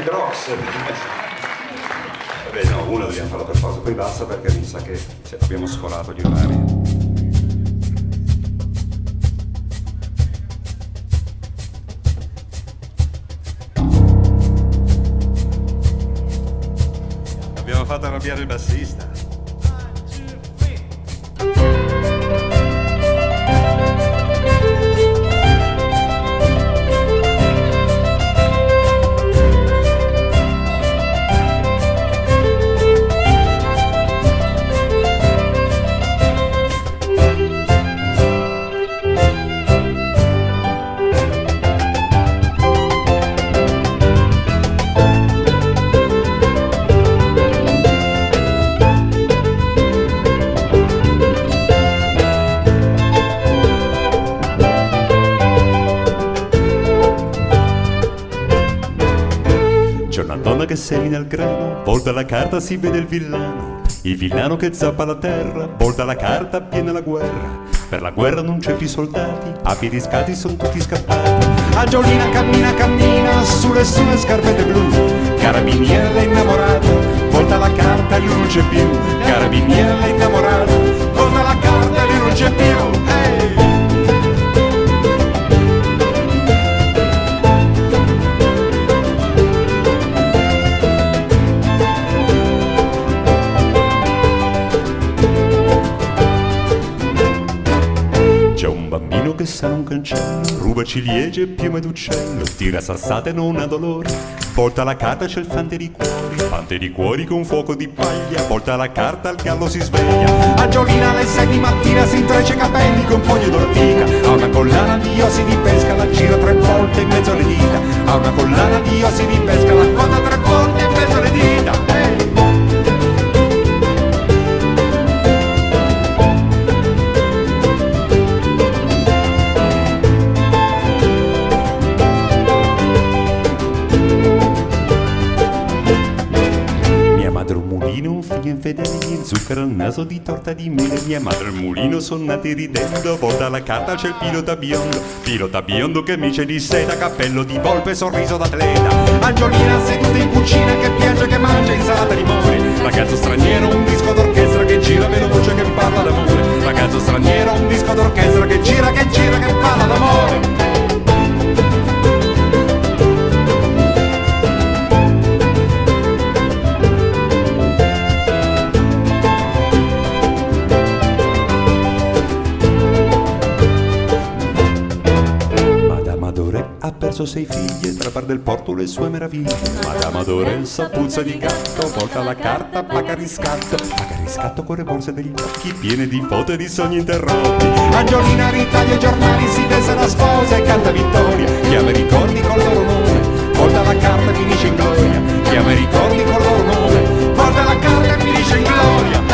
Drox. Vabbè no, una dobbiamo farla per forza, poi basta perché mi sa che abbiamo sforato gli orari. Abbiamo fatto arrabbiare il bassista. C'è una donna che semina il grano, volta la carta si vede il villano che zappa la terra, volta la carta viene la guerra, per la guerra non c'è più soldati, a piedi scalzi sono tutti scappati. Angiolina cammina sulle sue scarpette blu, carabiniere l'è innamorata, volta la carta e lui non c'è più, carabiniere l'è innamorata, volta la carta e lui non c'è più, hey! C'è un bambino che sale un cancello, ruba ciliegie e piume d'uccello, tira sassate e non ha dolore, porta la carta c'è il fante di cuori con fuoco di paglia, porta la carta al gallo si sveglia. Angiolina alle 6 di mattina si intreccia i capelli con foglie d'ortica, ha una collana di ossi di pesca, la gira 3 volte in mezzo alle dita, ha una collana di ossi di pesca, la quota 3 volte in mezzo alle dita, hey! Un figlio infedele gli zucchero il naso di torta di mele, mia madre e il mulino sono nati ridendo, volta la carta c'è il pilota biondo che mice di seta, cappello di volpe, sorriso d'atleta. Angiolina seduta in cucina che piange che mangia insalata di limone, ragazzo straniero un disco d'orchestra che gira veloce che parla d'amore, ragazzo straniero un disco d'orchestra che gira che parla d'amore. Ha perso 6 figlie, tra Bar del Porto le sue meraviglie. Madame Adoressa puzza di gatto, volta la carta, paga riscatto con le borse degli occhi piene di foto e di sogni interrotti. Angiolina ritaglia i giornali, si besa la sposa e canta vittoria, chiama i ricordi col loro nome, volta la carta e finisce in gloria, chiama i ricordi col loro nome, volta la carta e finisce in gloria.